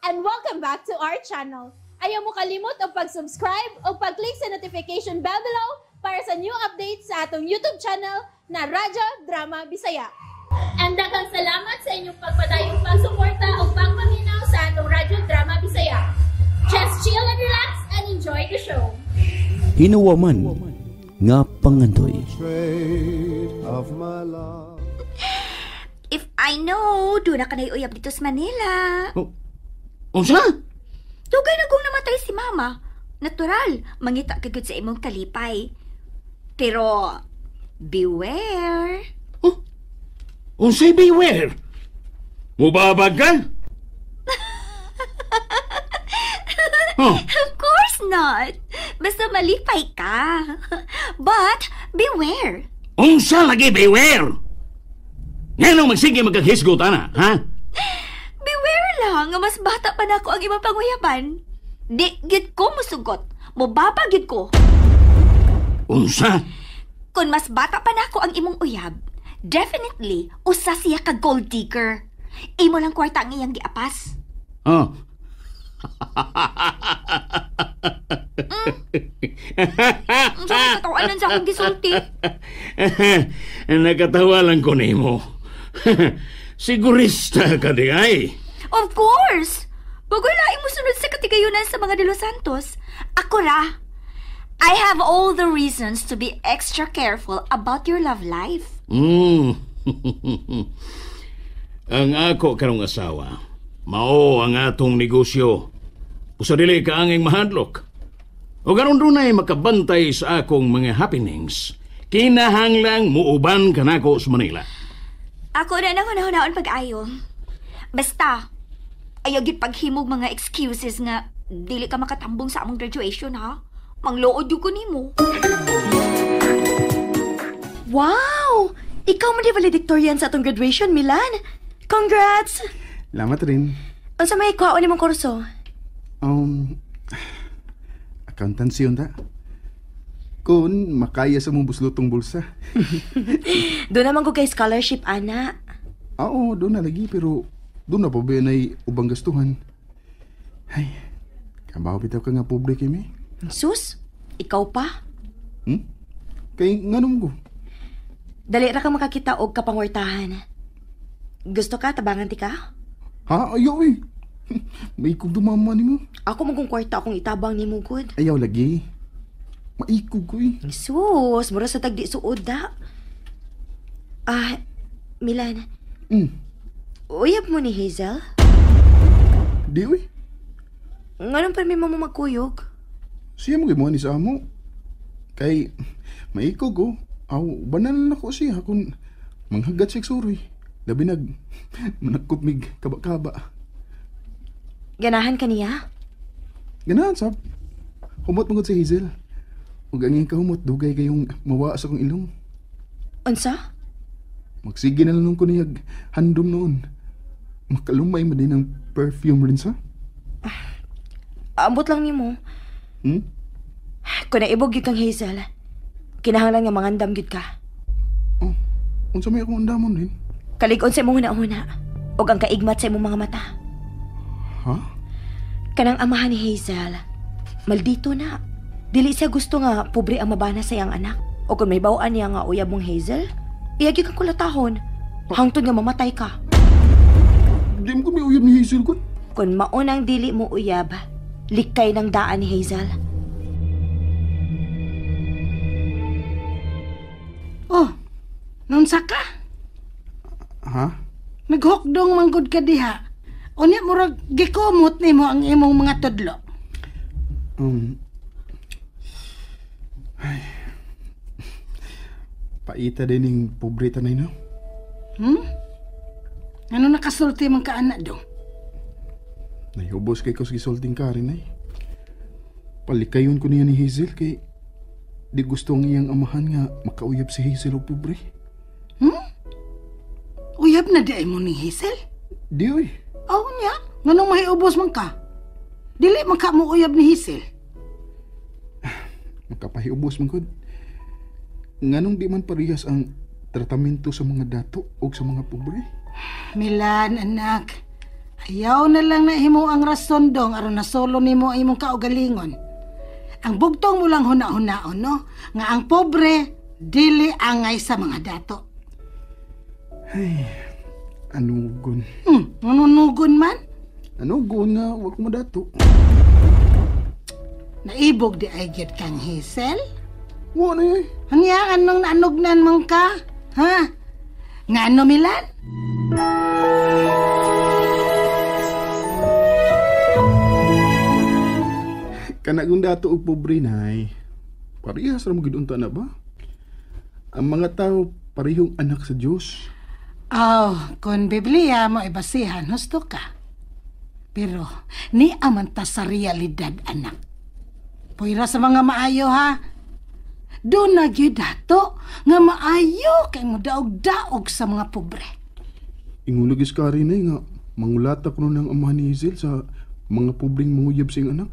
and welcome back to our channel. Ayaw mo kalimot o pag-subscribe o pag-click sa notification bell below para sa new updates sa atong YouTube channel na Radyo Drama Bisaya. And daghang salamat sa inyong pagpadayong pagsuporta o pagpaminaw sa atong Radyo Drama Bisaya. Just chill and relax and enjoy the show. Hinuwaman nga pangandoy. If I know, doon na ka na uyab dito sa Manila. Unsa? Dugay na kung namatay si Mama. Natural, mangita kagad sa imong kalipay. Pero, beware. Unsay beware? Mubabag ka? Of course not. Basta malipay ka. But, beware. Unsa lagi beware? Nganong magsige magkahisgot, ana, ha? Beware lang, nga mas bata pa na ako ang imong panguyaban. Di, gid ko musugot. Mubaba gid ko. Unsa? Kung mas bata pa na ako ang imong uyab, definitely, usa siya ka gold digger. Imo lang kwarta ang iyang giapas. Oh. Ang sakit katawanan sa akong gisulti. Nakatawa lang ko nimo. Sigurista ka di ay. Of course! Bagoy laing mo sunod sa katigayunan sa mga De Los Santos. Ako ra. I have all the reasons to be extra careful about your love life. Ang ako karong asawa, mao ang atong negosyo. Usa dili ka anging mahadlok. O garon dunay makabantay sa akong mga happenings. Kinahanglang muuban kanako sa Manila. Ako na nang hunahon pag-ayo. Basta, ayaw gid paghimog mga excuses nga dili ka makatambong sa among graduation, ha? Manglood yung ko nimo. Wow! Ikaw man di valedictorian sa atong graduation, Milan. Congrats! Salamat rin. Unsa may kuhaon nimong kurso? Accountancy yun ta. Kung makaya sa mong buslotong bulsa. Doon naman ko kay scholarship, ana. Oo, doon na lagi, pero doon na pa ba na'y ubang gastuhan. Ay, kabaw bitaw ka nga pobre kimi. Sus, ikaw pa? Kay nganong ko? Dali ra ka makakita og kapangwartahan. Gusto ka, tabangan ti ka? Ha? Ayaw eh. May ikog dumama ni mo. Ako magkong kwarta akong itabang ni mo, good. Ayaw lagi. Maikog ko eh. Sus, mura sa tagdi suod da. Milan. Uyab mo ni Hazel? Di eh. Nganong pa may mo magkuyog? Siya mo gimuha ni sa amo. Kay maikog ko. Aw, banal na ko siya kung manghagat siya suroy. Labi managkupmig kaba-kaba. Ganahan ka niya? Ganahan, sab. Humot mong si Hazel. Huwag angin ka humot, dugay kayong mawa sa kong ilong. Unsa? Magsige na lang ko niyag handom noon. Makalumay mo din ng perfume rin sa. Ambot lang ni mo. Kung naibog yun kang Hazel, kinahanglan nga mangandam yun ka. Oh, unsa may akong andamon rin? Kaligon sa imong huna-huna, o ang kaigmat sa imong mga mata. Ha? Kanang amahan ni Hazel, maldito na. Dili siya gusto nga pobre ang mabana sa iyang anak. O kung may bawaan niya nga uyab mong Hazel, iyagi kang kulatahon. Hangtod nga mamatay ka. Di mo ko may uyab ni Hazel ko. Kung maunang dili mo uyab, likay ng daan ni Hazel. Oh, nunsa ka? Ha? Naghokdong manggod ka diha. Unya murag gikomot nimo ang imong mga tudlo. Ay. Paita din yung pobre tanay na. Ano nakasulti man ka anak do? Nahubos kay ko sa gisulting ka rin ay. Palikayon ko niya ni Hazel kay di gusto ang iyang amahan nga makauyab si Hazel o pobre. Uyab na di mo ni Hazel? Di oy. Oh nya, nganong mahiubos man ka? Dili man ka mo uyab ni Hazel. Makapahiubos man gud. Nganong di man parehas ang tratamento sa mga dato o sa mga pobre? Milan, anak. Ayaw na lang na himo ang rason dong aron na solo nimo ang imong kaugalingon. Ang bugtong mo lang huna-hunaon, no? Nga ang pobre, dili angay sa mga dato. Anugon. Manunugon man? Anugon nga, wag mo dato. Naibog di ay gyud kang Hazel? Wa na yun. Hanyaan nang naanugnan mong ka? Ha? Nga ano, Milan? Kanagong dato og pobre nay. Parehas ra mo gid unta na ba? Ang mga tao parehong anak sa Dios. Kung Biblia mo ibasihan, husto ka. Pero, ni amanta sa realidad, anak. Puwira sa mga maayo, ha? Doon na gyud dato nga maayo kay mo daog-daog sa mga pobre. Ingunog iskari nay nga mangulata ko ng amahan ni Hazel sa mga pobreng manguyab sing anak.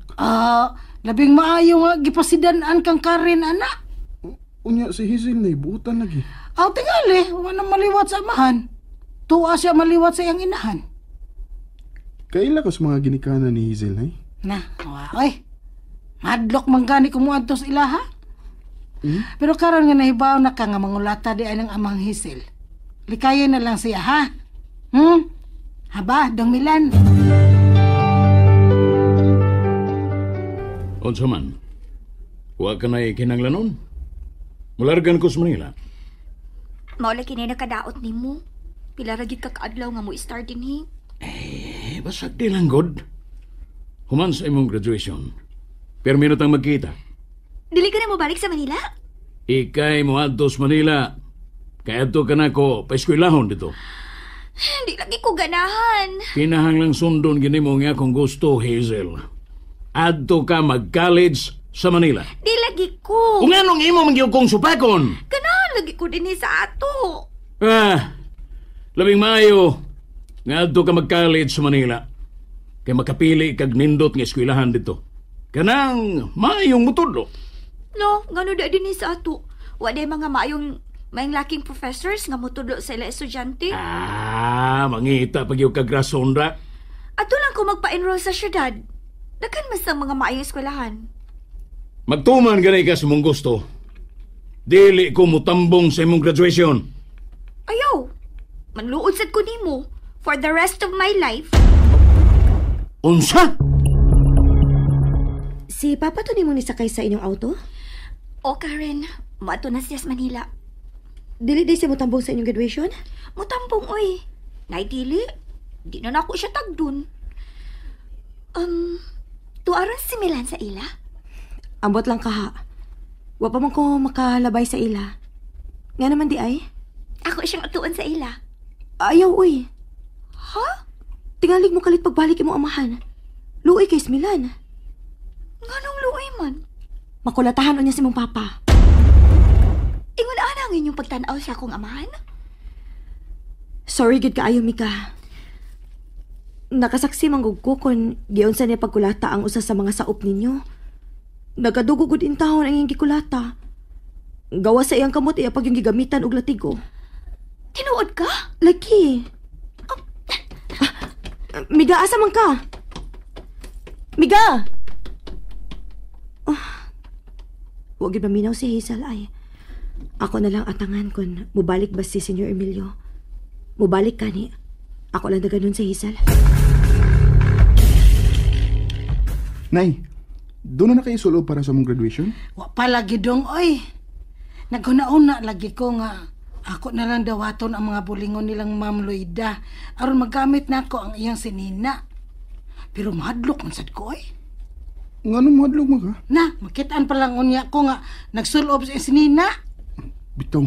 Labing maayo nga gipasidan-an kang Karen, anak. Unya si Hazel nay buutan lagi. Tingali, wala maliwat sa amahan. Tuwa siya maliwat sa iyang inahan. Kaila kas mga ginikanan ni Hazel nay? Oy. Madlok man gani kumuadto sa ilaha. Pero karon nga nahibaw na ka nga mangulata di ay ng amang Hazel. Likayin na lang siya, ha? Haba, Dong Milan. Unsa man? Wa ka na'y kinanglanon? Mulargan ko sa Manila. Maula kinay nakadaot ni mo. Pila ra gyud ka kaadlaw nga mo start dinhi. Basag di lang god. Human sa imong graduation. Pero minutang magkita. Dili ka na mo balik sa Manila? Ikay mo adto sa Manila. Kaya adto ka na ko pa-eskwelahon dito. Hindi lagi ko ganahan. Kinahanglang sundon gini mo nga kung gusto, Hazel. Adto ka mag-college sa Manila. Di lagi ko. Kung anong imo mangyog kong supakon. Ganahan lagi ko dinhi sa ato. Labing maayo. Nga adto ka mag-college sa Manila. Kaya makapili kag nindot nga eskwelahan dito. Kanang maayong mutudlo. No, gano da dinhi sa ato. Wa day mga maayong laking professors nga motudlo sa ila estudyante. Mangita pag yung kagrason ra. Ato lang ko magpa-enroll sa syudad. Daghan mas ang mga maayong eskwelahan. Magtuman ganay ka sa mong gusto. Dili ko mutambong sa imong graduation. Ayaw. Manluod sad ko nimo for the rest of my life. Unsa? Si Papa to ni mo nisakay sa inyong auto? O Karen, maato na siya sa Manila. Dili di siya mutambong sa inyong graduation? Mutambong, oy. Nay, dili. Di na ako siya tagdun. Tuaron si Milan sa ila? Ambot lang ka, ha. Wa pa man ko makalabay sa ila. Nga naman di ay? Ako siyang atuan sa ila. Ayaw, uy. Ha? Tingalig mo kalit pagbalik imong amahan. Luoy kay Milan. Nganong luoy man? Makulatahan o niya si mong papa. Ingon ang inyong pagtanaw sa akong amahan? Sorry gid kaayo, Mika. Nakasaksi manggug ko kung giunsa niya pagkulata ang usa sa mga saop ninyo. Nagadugugod intahon ang iyang gikulata. Gawa sa iyang kamot iya pag yung gigamitan og latigo. Tinuod ka? Laki. Miga, asa man ka? Miga! Huwag yun maminaw si Hazel ay. Ako na lang atangan kung mubalik ba si Senyor Emilio. Mubalik ka ni. Ako lang na ganun si Hazel. Nay, doon na kayo solo para sa mong graduation? Wa pa lagi dong, oy. Naguna-una lagi ko nga ako na lang dawaton ang mga bulingon nilang Ma'am Loida aron magamit na ako ang iyang sinina. Pero mahadlok man sad ko, oy. Ngano mahadlok mo ka? Na, makitaan pa lang unya ko nga nagsulob sa sinina. Bitaw,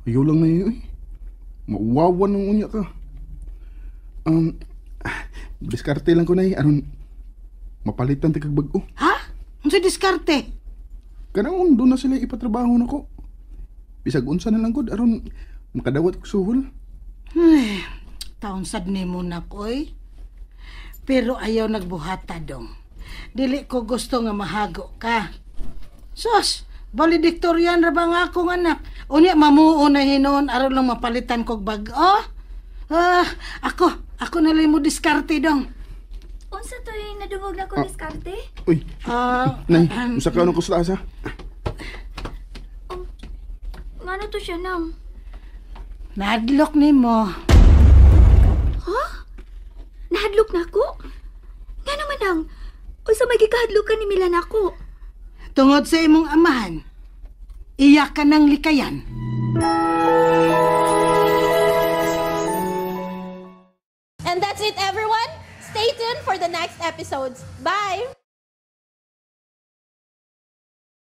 ayaw lang na yun eh. Mauwawan ng unya ka. Diskarte lang ko na aron mapalitan ti kag bag-o. Ha? Unsa diskarte? Kanang doon na sila ipatrabaho na ko. Bisag unsa na lang gud aron makadawat ko suhol. Taon sad nimo na koy. Pero ayaw nagbuhata dong. Dili ko gusto nga mahago ka. Sus, valedictorian ra ba nga akong anak? Unya mamuo na hinon aron lang mapalitan kog bag-o. Ako ako na lang mo diskarte dong. Unsa to'y nadungog na ko diskarte? Uy, nay, usa ka anong kustas ha? Ngano to siya nang? Nahadlok ni mo. Ha? Nahadlok na ako? Nga naman nang, unsa may gikahadlok ka ni Milan ako? Tungod sa imong amahan, iyak ka ng likayan. And that's it, everyone. Stay tuned for the next episodes. Bye!